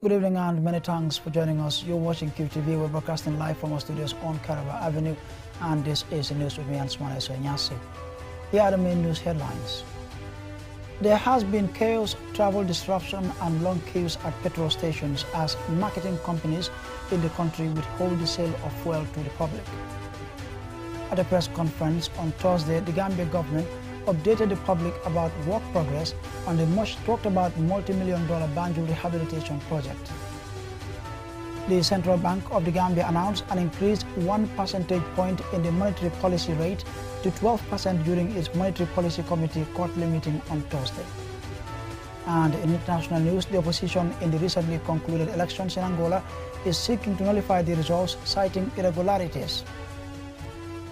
Good evening and many thanks for joining us. You're watching QTV. We're broadcasting live from our studios on Caraba Avenue, and this is the news with me, Ansmana Soyanyasi. Here are the main news headlines. There has been chaos, travel disruption, and long queues at petrol stations as marketing companies in the country withhold the sale of fuel to the public. At a press conference on Thursday, the Gambia government updated the public about work progress on the much talked about multi-million-dollar Banjul rehabilitation project. The Central Bank of the Gambia announced an increased 1 percentage point in the monetary policy rate to 12% during its Monetary Policy Committee quarterly meeting on Thursday. And in international news, the opposition in the recently concluded elections in Angola is seeking to nullify the results, citing irregularities.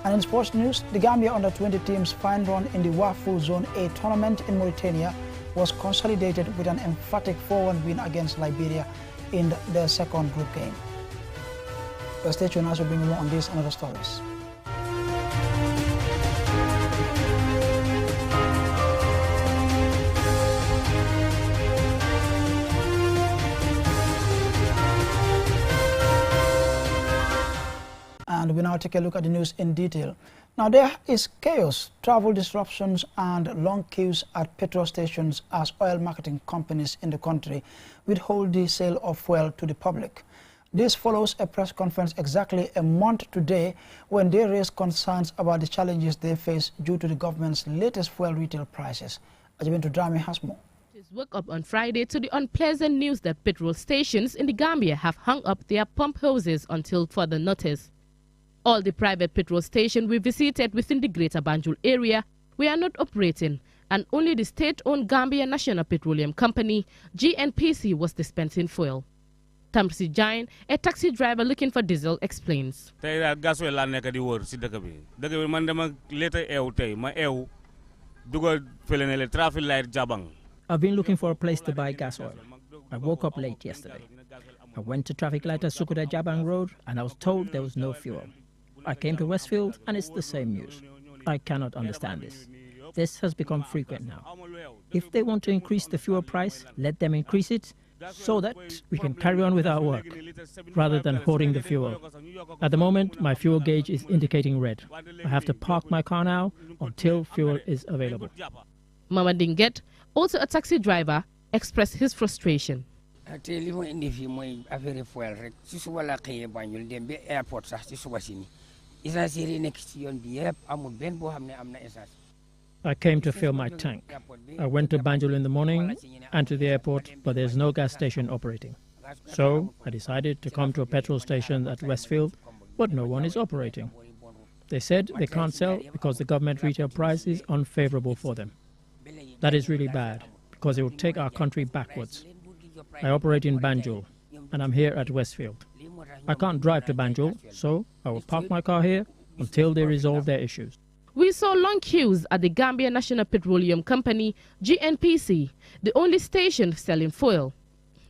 And in sports news, the Gambia under-20 team's fine run in the WAFU Zone A tournament in Mauritania was consolidated with an emphatic 4-1 win against Liberia in their second group game. Well, stay tuned as we bring you more on this and other stories. And we now take a look at the news in detail. Now, there is chaos, travel disruptions, and long queues at petrol stations as oil marketing companies in the country withhold the sale of fuel to the public. This follows a press conference exactly a month today when they raised concerns about the challenges they face due to the government's latest fuel retail prices. Ajibintu Drami has more. Woke up on Friday to the unpleasant news that petrol stations in the Gambia have hung up their pump hoses until further notice. All the private petrol stations we visited within the Greater Banjul area were not operating, and only the state-owned Gambia National Petroleum Company, GNPC, was dispensing fuel. Tamsi Jain, a taxi driver looking for diesel, explains. I've been looking for a place to buy gas oil. I woke up late yesterday. I went to traffic light at Sukuta Jabang Road and I was told there was no fuel. I came to Westfield and it's the same news. I cannot understand this. This has become frequent now. If they want to increase the fuel price, let them increase it so that we can carry on with our work rather than hoarding the fuel. At the moment, my fuel gauge is indicating red. I have to park my car now until fuel is available. Mama Dinget, also a taxi driver, expressed his frustration. I came to fill my tank. I went to Banjul in the morning and to the airport, but there's no gas station operating. So I decided to come to a petrol station at Westfield, but no one is operating. They said they can't sell because the government retail price is unfavorable for them. That is really bad because it will take our country backwards. I operate in Banjul and I'm here at Westfield. I can't drive to Banjul, so I will park my car here until they resolve their issues. We saw long queues at the Gambia National Petroleum Company, GNPC, the only station selling fuel.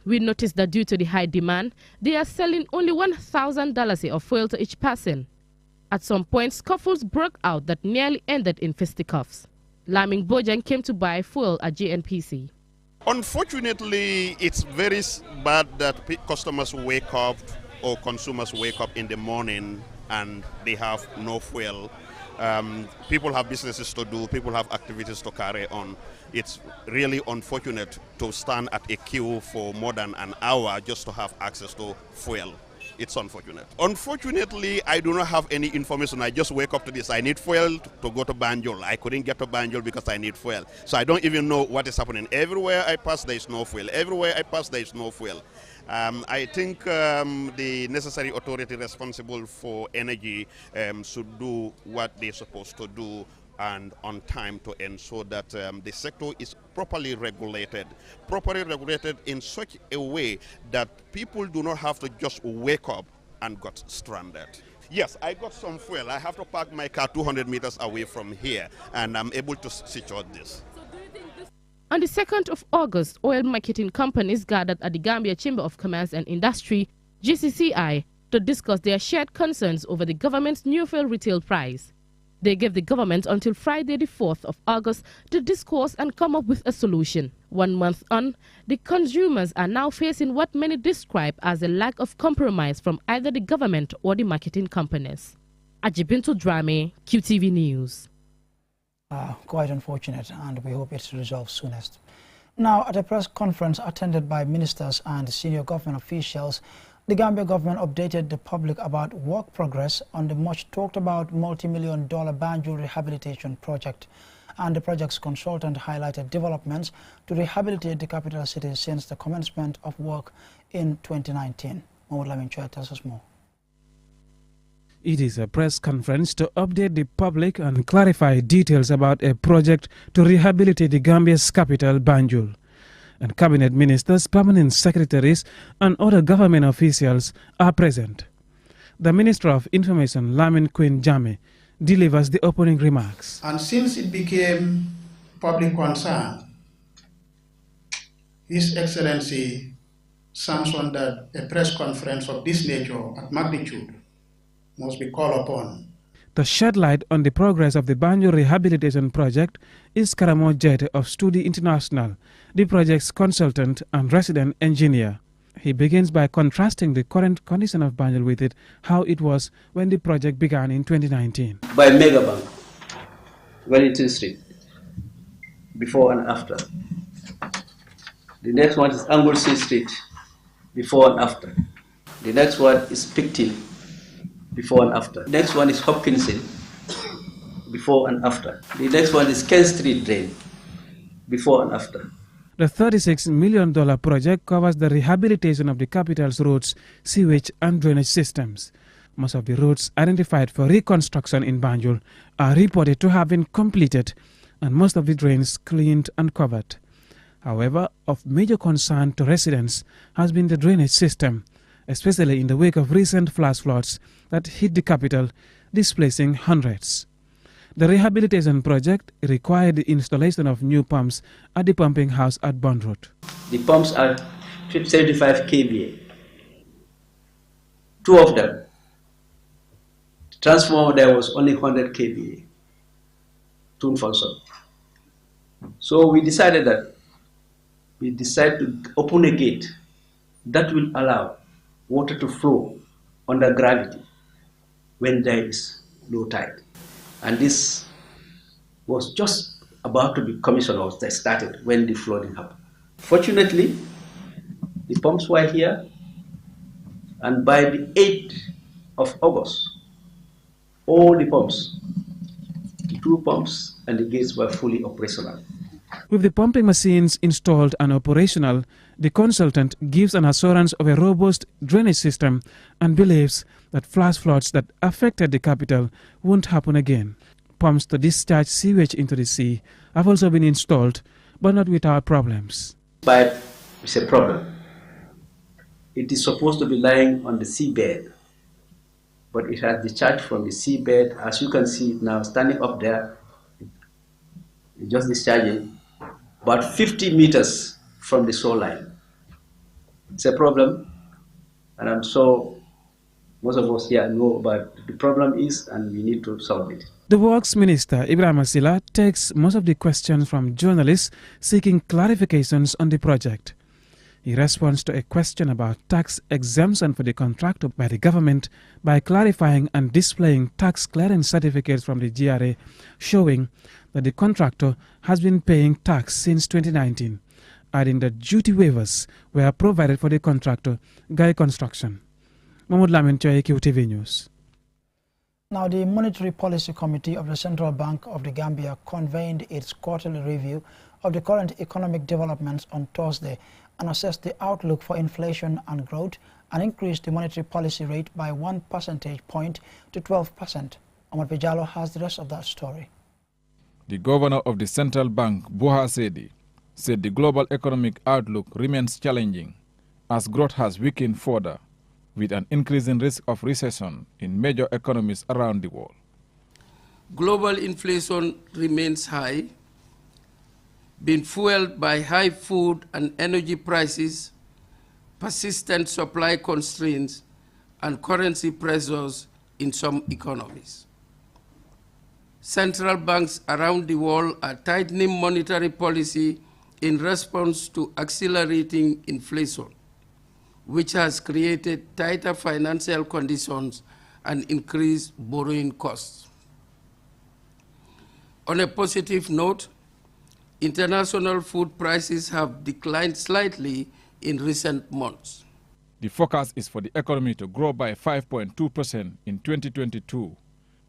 We noticed that due to the high demand, they are selling only $1,000 of fuel to each person. At some point, scuffles broke out that nearly ended in fisticuffs. Laming Bojang came to buy fuel at GNPC. Unfortunately, it's very bad that customers wake up or consumers wake up in the morning and they have no fuel. People have businesses to do, people have activities to carry on. It's really unfortunate to stand at a queue for more than an hour just to have access to fuel. It's unfortunate. Unfortunately, I do not have any information. I just wake up to this. I need fuel to go to Banjul. I couldn't get to Banjul because I need fuel. So I don't even know what is happening. Everywhere I pass, there is no fuel. Everywhere I pass, there is no fuel. I think the necessary authority responsible for energy should do what they're supposed to do and on time to ensure that the sector is properly regulated in such a way that people do not have to just wake up and got stranded. Yes, I got some fuel. I have to park my car 200 meters away from here, and I'm able to secure this. On the 2nd of August, oil marketing companies gathered at the Gambia Chamber of Commerce and Industry, GCCI, to discuss their shared concerns over the government's new fuel retail price. They gave the government until Friday the 4th of August to discourse and come up with a solution. 1 month on, the consumers are now facing what many describe as a lack of compromise from either the government or the marketing companies. Ajibintu Drame, QTV News. Quite unfortunate, and we hope it's resolved soonest. Now, at a press conference attended by ministers and senior government officials, the Gambia government updated the public about work progress on the much talked about multi-million-dollar Banjul rehabilitation project. And the project's consultant highlighted developments to rehabilitate the capital city since the commencement of work in 2019. Mahmoud Lamin Chua tells us more. It is a press conference to update the public and clarify details about a project to rehabilitate the Gambia's capital, Banjul. And cabinet ministers, permanent secretaries and other government officials are present. The Minister of Information, Lamin Queen Jame, delivers the opening remarks. And since it became public concern, His Excellency sanctioned that a press conference of this nature at magnitude must be called upon. To shed light on the progress of the Banjul Rehabilitation Project is Karamo Jete of Studi International, the project's consultant and resident engineer. He begins by contrasting the current condition of Banjul with how it was when the project began in 2019. By Megabank, Wellington Street, before and after. The next one is Anglesey Street, before and after. The next one is Picton, before and after. The next one is Hopkinson, before and after. The next one is Kent Street Drain, before and after. The $36 million project covers the rehabilitation of the capital's roads, sewage and drainage systems. Most of the roads identified for reconstruction in Banjul are reported to have been completed and most of the drains cleaned and covered. However, of major concern to residents has been the drainage system, especially in the wake of recent flash floods that hit the capital, displacing hundreds. The rehabilitation project required the installation of new pumps at the pumping house at Bond Road. The pumps are 75 kVA. Two of them. The transformer there was only 100 kVA. Tune function. So we decided to open a gate that will allow water to flow under gravity when there is low tide. And this was just about to be commissioned or started when the flooding happened. Fortunately, the pumps were here, and by the 8th of August, all the pumps, the two pumps and the gates were fully operational. With the pumping machines installed and operational, the consultant gives an assurance of a robust drainage system and believes that flash floods that affected the capital won't happen again. Pumps to discharge sewage into the sea have also been installed, but not without problems. But it's a problem. It is supposed to be lying on the seabed, but it has discharged from the seabed. As you can see now, standing up there, it's just discharging about 50 meters from the shoreline. It's a problem, and I'm sure most of us here know about the problem is, and we need to solve it. The Works Minister, Ibrahim Asila, takes most of the questions from journalists seeking clarifications on the project. He responds to a question about tax exemption for the contractor by the government by clarifying and displaying tax clearance certificates from the GRA showing that the contractor has been paying tax since 2019, adding that duty waivers were provided for the contractor, Guy Construction. Mahmoud Lamin Chua, QTV News. Now, the Monetary Policy Committee of the Central Bank of the Gambia convened its quarterly review of the current economic developments on Thursday and assessed the outlook for inflation and growth and increased the monetary policy rate by 1 percentage point to 12%. Ahmad Bijalo has the rest of that story. The governor of the central bank, Buha Sedi, said the global economic outlook remains challenging as growth has weakened further, with an increasing risk of recession in major economies around the world. Global inflation remains high, being fueled by high food and energy prices, persistent supply constraints, and currency pressures in some economies. Central banks around the world are tightening monetary policy in response to accelerating inflation, which has created tighter financial conditions and increased borrowing costs. On a positive note, international food prices have declined slightly in recent months. The forecast is for the economy to grow by 5.2% in 2022,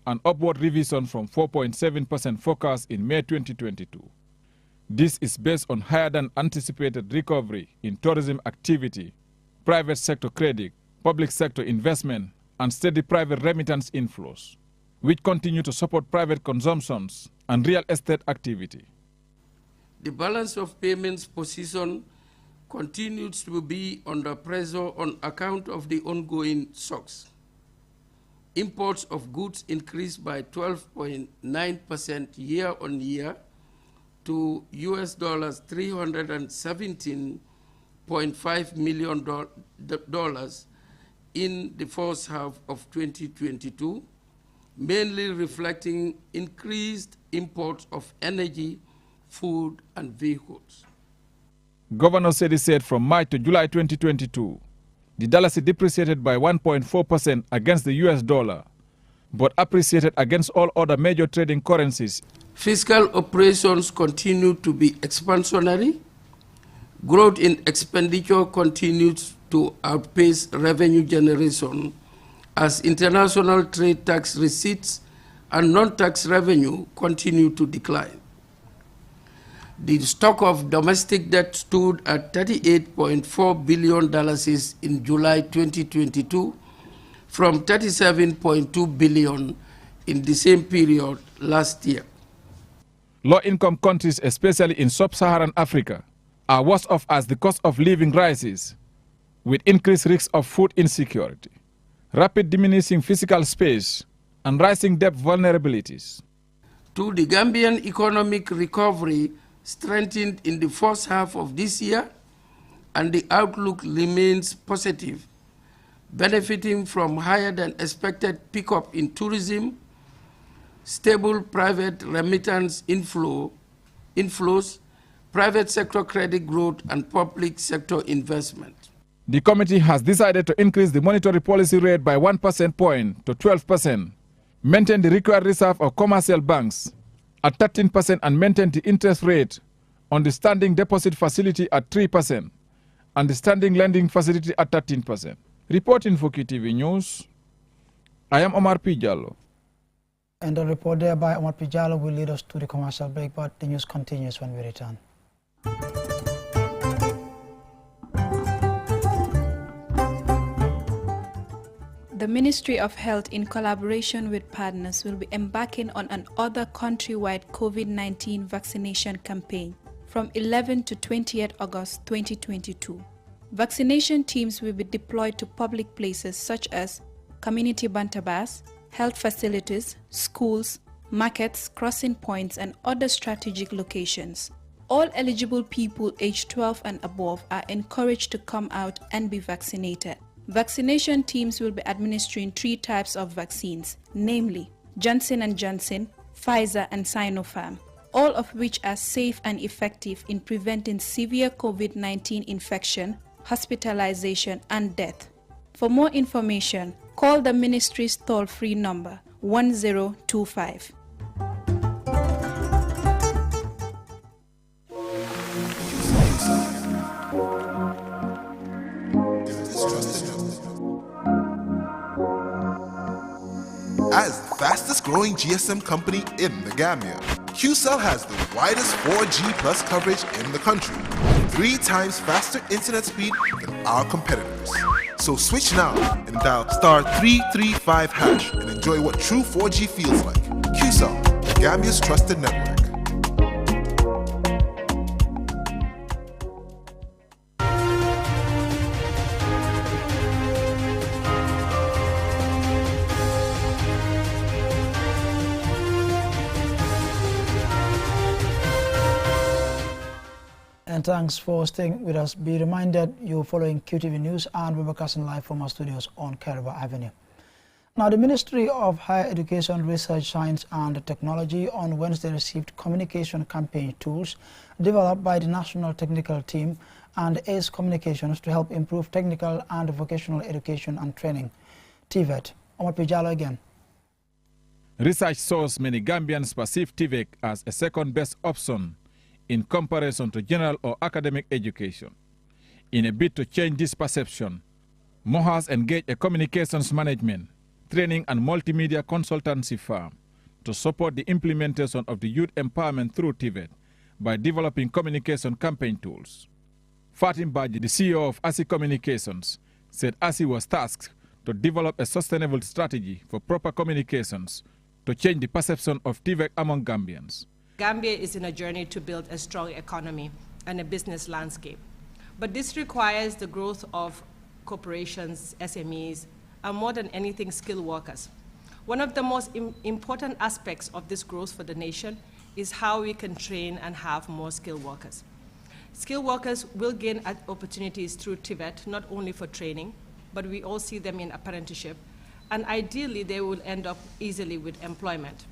an upward revision from 4.7% forecast in May 2022. This is based on higher than anticipated recovery in tourism activity, private sector credit, public sector investment, and steady private remittance inflows, which continue to support private consumptions and real estate activity. The balance of payments position continues to be under pressure on account of the ongoing shocks. Imports of goods increased by 12.9% year on year to US $317.5 million in the first half of 2022, mainly reflecting increased imports of energy, food, and vehicles. Governor Sedi said from March to July 2022, the dollar depreciated by 1.4% against the US dollar, but appreciated against all other major trading currencies. Fiscal operations continue to be expansionary. Growth in expenditure continues to outpace revenue generation as international trade tax receipts and non-tax revenue continue to decline. The stock of domestic debt stood at $38.4 billion in July 2022 from $37.2 billion in the same period last year. Low-income countries, especially in sub-Saharan Africa, are worse off as the cost of living rises, with increased risks of food insecurity, rapid diminishing physical space, and rising debt vulnerabilities. To the Gambian economic recovery strengthened in the first half of this year, and the outlook remains positive, benefiting from higher than expected pickup in tourism, stable private remittance inflows, private sector credit growth, and public sector investment. The committee has decided to increase the monetary policy rate by 1 percentage point to 12%, maintain the required reserve of commercial banks at 13%, and maintain the interest rate on the standing deposit facility at 3% and the standing lending facility at 13%. Reporting for QTV News, I am Omar P. Jallo. And the report there by Omar P. Jallo will lead us to the commercial break, but the news continues when we return. The Ministry of Health, in collaboration with partners, will be embarking on another countrywide COVID-19 vaccination campaign from 11 to 28 August 2022. Vaccination teams will be deployed to public places such as community bantabas, health facilities, schools, markets, crossing points, and other strategic locations. All eligible people aged 12 and above are encouraged to come out and be vaccinated. Vaccination teams will be administering 3 types of vaccines, namely Johnson & Johnson, Pfizer, and Sinopharm, all of which are safe and effective in preventing severe COVID-19 infection, hospitalization, and death. For more information, call the ministry's toll-free number 1025. As the fastest growing GSM company in the Gambia, QCell has the widest 4G plus coverage in the country, 3 times faster internet speed than our competitors. So switch now and dial *335# and enjoy what true 4G feels like. QCell, Gambia's trusted network. And thanks for staying with us. Be reminded you're following QTV News and we're broadcasting live from our studios on Caraba Avenue. Now, the Ministry of Higher Education, Research, Science and Technology on Wednesday received communication campaign tools developed by the National Technical Team and ACE Communications to help improve technical and vocational education and training. TVET. Omar Pijalo again. Research shows many Gambians perceive TVET as a second-best option in comparison to general or academic education. In a bid to change this perception, MOHAS engaged a communications management, training and multimedia consultancy firm to support the implementation of the youth empowerment through TVET by developing communication campaign tools. Fatim Baji, the CEO of ASI Communications, said ASI was tasked to develop a sustainable strategy for proper communications to change the perception of TVET among Gambians. Gambia is in a journey to build a strong economy and a business landscape. But this requires the growth of corporations, SMEs, and more than anything, skilled workers. One of the most important aspects of this growth for the nation is how we can train and have more skilled workers. Skilled workers will gain opportunities through TVET, not only for training, but we all see them in apprenticeship, and ideally they will end up easily with employment.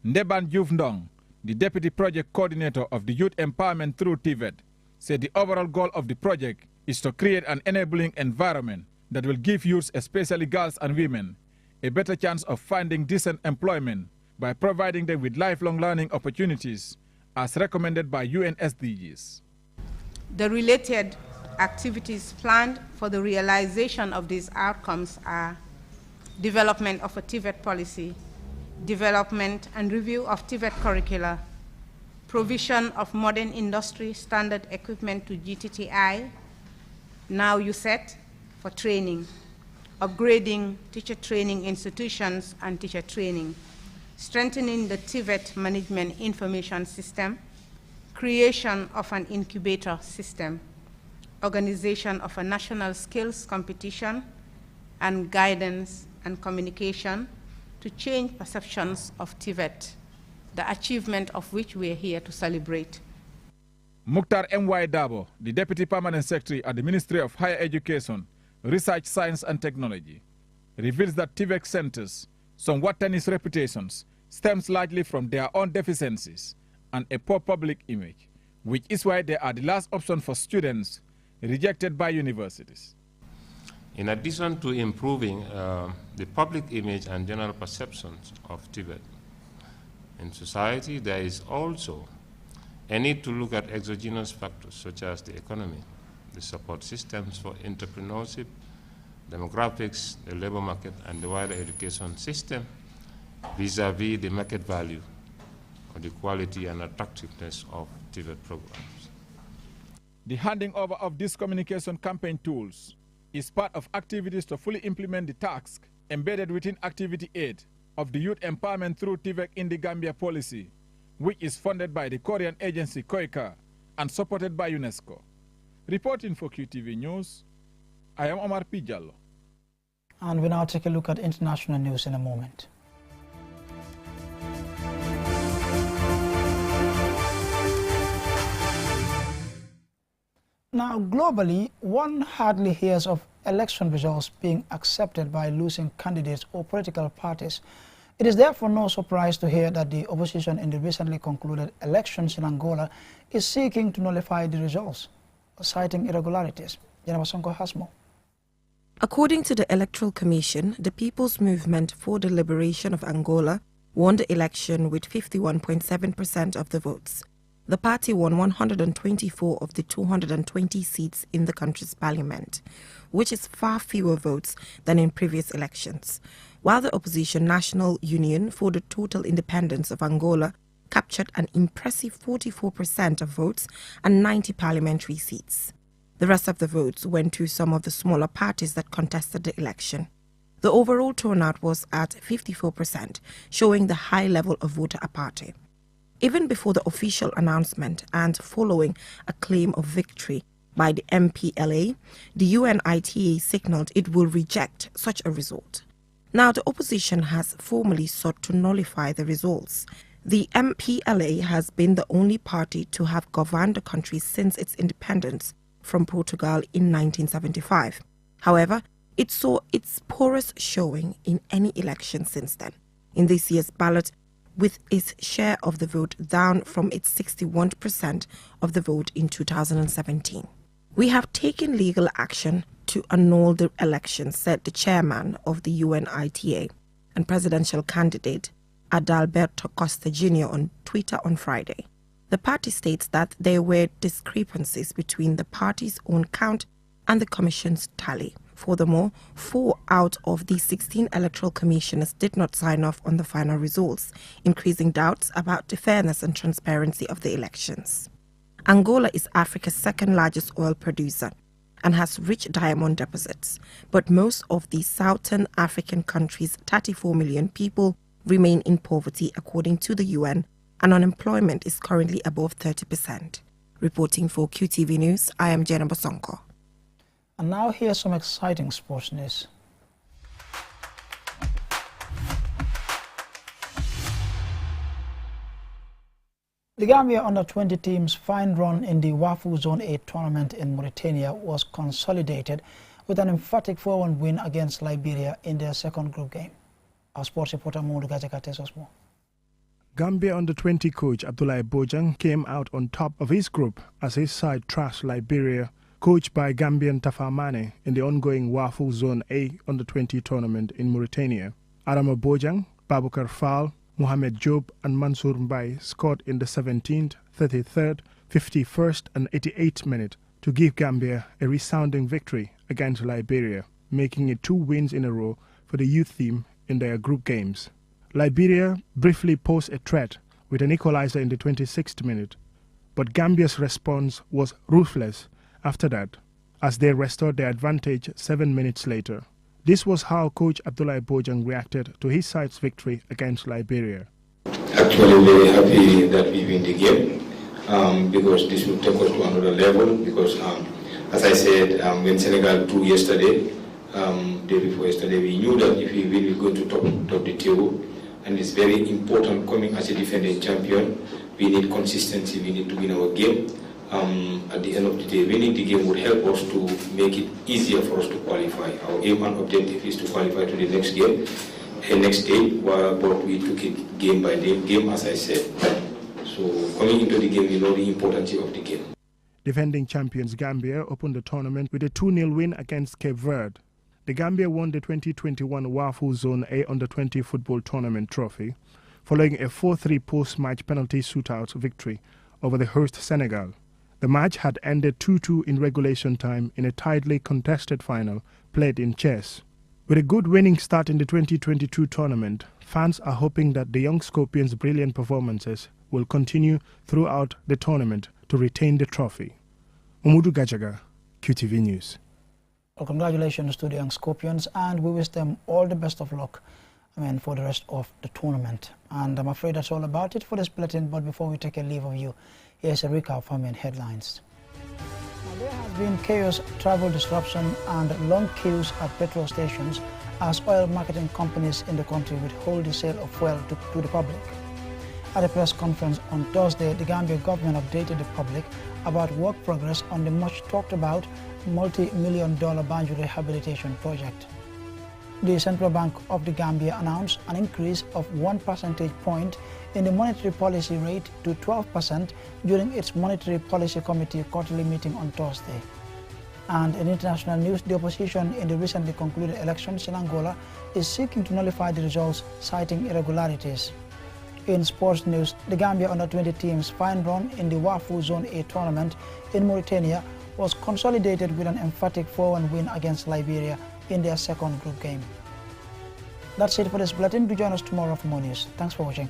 Ndeban Juvndong, the Deputy Project Coordinator of the Youth Empowerment through TVET, said the overall goal of the project is to create an enabling environment that will give youths, especially girls and women, a better chance of finding decent employment by providing them with lifelong learning opportunities as recommended by UN SDGs. The related activities planned for the realization of these outcomes are development of a TVET policy, development and review of TVET curricula, provision of modern industry standard equipment to GTTI, now USET, for training, upgrading teacher training institutions and teacher training, strengthening the TVET management information system, creation of an incubator system, organization of a national skills competition, and guidance and communication to change perceptions of TVET, the achievement of which we are here to celebrate. Mukhtar M.Y. Dabo, the Deputy Permanent Secretary at the Ministry of Higher Education, Research, Science and Technology, reveals that TVET centers, somewhat tarnished reputations, stems largely from their own deficiencies and a poor public image, which is why they are the last option for students rejected by universities. In addition to improving the public image and general perceptions of TVET in society, there is also a need to look at exogenous factors such as the economy, the support systems for entrepreneurship, demographics, the labor market, and the wider education system vis-a-vis the market value or the quality and attractiveness of TVET programs. The handing over of these communication campaign tools is part of activities to fully implement the task embedded within Activity 8 of the Youth Empowerment through TVET in the Gambia policy, which is funded by the Korean agency KOICA and supported by UNESCO. Reporting for QTV News, I am Omar Pijalo. And we now take a look at international news in a moment. Now, globally, one hardly hears of election results being accepted by losing candidates or political parties. It is therefore no surprise to hear that the opposition in the recently concluded elections in Angola is seeking to nullify the results, citing irregularities. Jennifer Sonko has more. According to the Electoral Commission, the People's Movement for the Liberation of Angola won the election with 51.7% of the votes. The party won 124 of the 220 seats in the country's parliament, which is far fewer votes than in previous elections, while the opposition National Union for the Total Independence of Angola captured an impressive 44% of votes and 90 parliamentary seats. The rest of the votes went to some of the smaller parties that contested the election. The overall turnout was at 54%, showing the high level of voter apathy. Even before the official announcement and following a claim of victory by the MPLA, the UNITA signaled it will reject such a result. Now the opposition has formally sought to nullify the results. The MPLA has been the only party to have governed the country since its independence from Portugal in 1975. However, It saw its poorest showing in any election since then. In this year's ballot, with its share of the vote down from its 61% of the vote in 2017. We have taken legal action to annul the election, said the chairman of the UNITA and presidential candidate Adalberto Costa Jr. on Twitter on Friday. The party states that there were discrepancies between the party's own count and the commission's tally. Furthermore, 4 out of the 16 electoral commissioners did not sign off on the final results, increasing doubts about the fairness and transparency of the elections. Angola is Africa's second largest oil producer and has rich diamond deposits, but most of the southern African country's 34 million people remain in poverty according to the UN, and unemployment is currently above 30%. Reporting for QTV News, I am Jenna Bosonko. And now here's some exciting sports news. The Gambia under-20 team's fine run in the WAFU Zone 8 tournament in Mauritania was consolidated with an emphatic 4-1 win against Liberia in their second group game. Our sports reporter Moudou Gajaka tells us more. Gambia under-20 coach Abdoulaye Bojang came out on top of his group as his side trashed Liberia, coached by Gambian Tafa Mane in the ongoing WAFU Zone A under-20 tournament in Mauritania. Adama Bojang, Babukar Fall, Mohamed Job and Mansour Mbai scored in the 17th, 33rd, 51st and 88th minute to give Gambia a resounding victory against Liberia, making it 2 wins in a row for the youth team in their group games. Liberia briefly posed a threat with an equalizer in the 26th minute, but Gambia's response was ruthless after that, as they restored their advantage 7 minutes later. This was how coach Abdoulaye Bojang reacted to his side's victory against Liberia. Actually very happy that we win the game because this will take us to another level because as I said, when Senegal drew yesterday, day before yesterday, we knew that if we win, we're going to top the table, and it's very important coming as a defending champion. We need consistency, we need to win our game. At the end of the day, winning the game would help us to make it easier for us to qualify. Our aim and objective is to qualify to the next game, next day, but we took it game by game, as I said. So coming into the game, we know the importance of the game. Defending champions Gambia opened the tournament with a 2-0 win against Cape Verde. The Gambia won the 2021 WAFU Zone A Under-20 football tournament trophy, following a 4-3 post-match penalty shootout victory over the host Senegal. The match had ended 2-2 in regulation time in a tightly contested final played in chess. With a good winning start in the 2022 tournament, fans are hoping that the young Scorpions' brilliant performances will continue throughout the tournament to retain the trophy. Moudou Gajaga, QTV News. Well, congratulations to the young Scorpions, and we wish them all the best of luck for the rest of the tournament. And I'm afraid that's all about it for this bulletin, but before we take a leave of you, here's a recap from main headlines. Now, there has been chaos, travel disruption and long queues at petrol stations as oil marketing companies in the country withhold the sale of fuel to the public. At a press conference on Thursday, the Gambia government updated the public about work progress on the much talked about multi-million-dollar Banjul rehabilitation project. The Central Bank of the Gambia announced an increase of 1 percentage point in the monetary policy rate to 12% during its Monetary Policy Committee quarterly meeting on Thursday. And in international news, the opposition in the recently concluded elections in Angola is seeking to nullify the results, citing irregularities. In sports news, the Gambia under-20 team's fine run in the WAFU Zone A tournament in Mauritania was consolidated with an emphatic 4-1 win against Liberia in their second group game. That's it for this bulletin. Do join us tomorrow for more news. Thanks for watching.